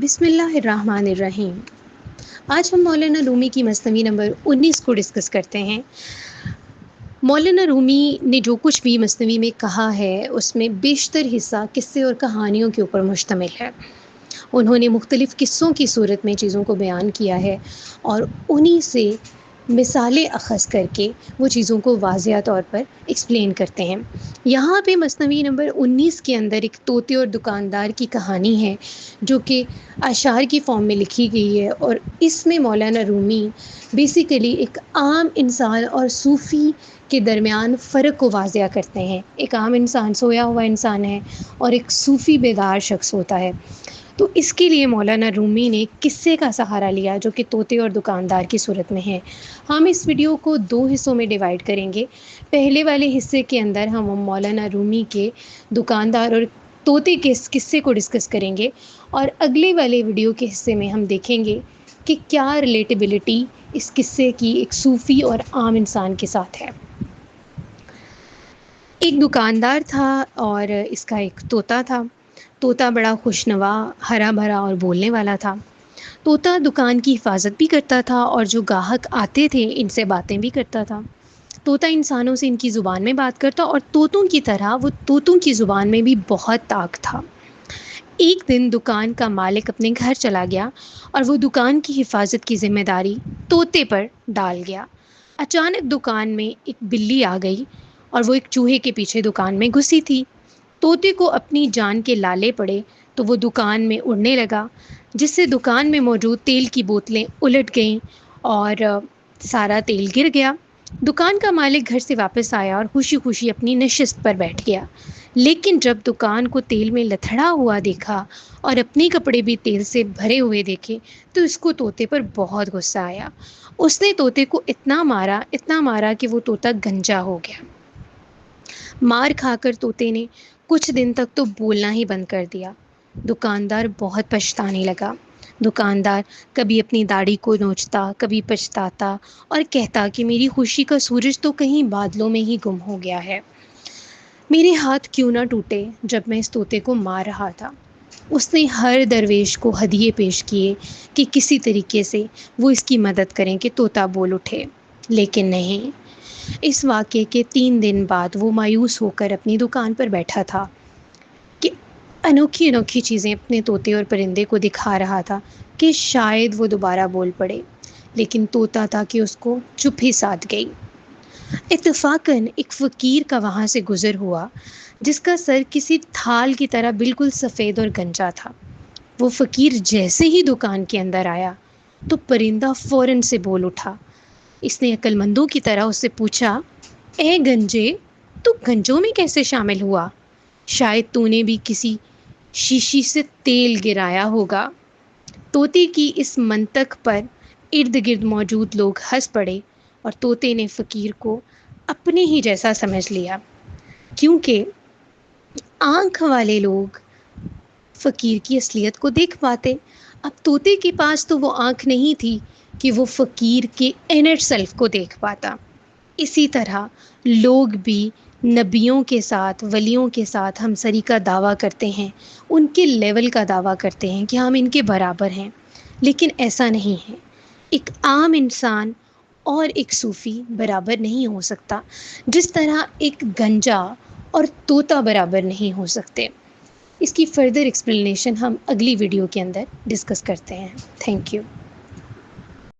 बिस्मिल्लाहिर्रहमानिर्रहीम। आज हम मौलाना रूमी की मसनवी नंबर 19 को डिस्कस करते हैं। मौलाना रूमी ने जो कुछ भी मसनवी में कहा है उसमें बेशतर हिस्सा किस्से और कहानियों के ऊपर मुश्तमिल है। उन्होंने मुख्तलिफ़ किस्सों की सूरत में चीज़ों को बयान किया है और उन्हीं से मिसालें अख़ज़ करके वो चीज़ों को वाज़िया तौर पर एक्सप्लेन करते हैं। यहाँ पे मसनवी नंबर 19 के अंदर एक तोते और दुकानदार की कहानी है जो कि अशार की फॉर्म में लिखी गई है, और इसमें मौलाना रूमी बेसिकली एक आम इंसान और सूफ़ी के दरमियान फ़र्क को वाज़िया करते हैं। एक आम इंसान सोया हुआ इंसान है और एक सूफ़ी बेदार शख्स होता है। तो इसके लिए मौलाना रूमी ने किस्से का सहारा लिया जो कि तोते और दुकानदार की सूरत में है। हम इस वीडियो को 2 हिस्सों में डिवाइड करेंगे। पहले वाले हिस्से के अंदर हम मौलाना रूमी के दुकानदार और तोते के इस किस्से को डिस्कस करेंगे, और अगले वाले वीडियो के हिस्से में हम देखेंगे कि क्या रिलेटेबिलिटी इस किस्से की एक सूफ़ी और आम इंसान के साथ है। एक दुकानदार था और इसका एक तोता था। तोता बड़ा खुशनवा, हरा भरा और बोलने वाला था। तोता दुकान की हिफाजत भी करता था और जो ग्राहक आते थे इनसे बातें भी करता था। तोता इंसानों से इनकी ज़ुबान में बात करता और तोतों की तरह वो तोतों की ज़ुबान में भी बहुत ताक था। एक दिन दुकान का मालिक अपने घर चला गया और वो दुकान की हिफाजत की ज़िम्मेदारी तोते पर डाल गया। अचानक दुकान में एक बिल्ली आ गई और वो एक चूहे के पीछे दुकान में घुसी थी। तोते को अपनी जान के लाले पड़े तो वो दुकान में उड़ने लगा, जिससे दुकान में मौजूद तेल की बोतलें उलट गईं और सारा तेल गिर गया। दुकान का मालिक घर से वापस आया और खुशी खुशी अपनी नशिस्त पर बैठ गया, लेकिन जब दुकान को तेल में लथड़ा हुआ देखा और अपने कपड़े भी तेल से भरे हुए देखे तो इसको तोते पर बहुत गुस्सा आया। उसने तोते को इतना मारा कि वो तोता गंजा हो गया। मार खाकर तोते ने कुछ दिन तक तो बोलना ही बंद कर दिया। दुकानदार बहुत पछताने लगा। दुकानदार कभी अपनी दाढ़ी को नोचता, कभी पछताता और कहता कि मेरी खुशी का सूरज तो कहीं बादलों में ही गुम हो गया है। मेरे हाथ क्यों ना टूटे जब मैं इस तोते को मार रहा था। उसने हर दरवेश को हदिये पेश किए कि किसी तरीके से वो इसकी मदद करें कि तोता बोल उठे, लेकिन नहीं। इस वाक़े के 3 दिन बाद वो मायूस होकर अपनी दुकान पर बैठा था कि अनोखी अनोखी चीज़ें अपने तोते और परिंदे को दिखा रहा था कि शायद वो दोबारा बोल पड़े, लेकिन तोता था कि उसको चुप ही साध गई। इत्तेफाकन एक फ़कीर का वहाँ से गुज़र हुआ जिसका सर किसी थाल की तरह बिल्कुल सफ़ेद और गंजा था। वो फ़कीर जैसे ही दुकान के अंदर आया तो परिंदा फ़ौरन से बोल उठा। इसने अक्लमंदों की तरह उससे पूछा, ए गंजे, तू गंजों में कैसे शामिल हुआ? शायद तूने भी किसी शीशी से तेल गिराया होगा। तोते की इस मंतक पर इर्द गिर्द मौजूद लोग हंस पड़े और तोते ने फ़कीर को अपने ही जैसा समझ लिया, क्योंकि आँख वाले लोग फ़कीर की असलियत को देख पाते। अब तोते के पास तो वो आँख नहीं थी कि वो फ़कीर के इनर सेल्फ को देख पाता। इसी तरह लोग भी नबियों के साथ, वलियों के साथ हमसरी का दावा करते हैं, उनके लेवल का दावा करते हैं कि हम इनके बराबर हैं, लेकिन ऐसा नहीं है। एक आम इंसान और एक सूफ़ी बराबर नहीं हो सकता, जिस तरह एक गंजा और तोता बराबर नहीं हो सकते। इसकी फ़र्दर एक्सप्लेनेशन हम अगली वीडियो के अंदर डिस्कस करते हैं। Thank you.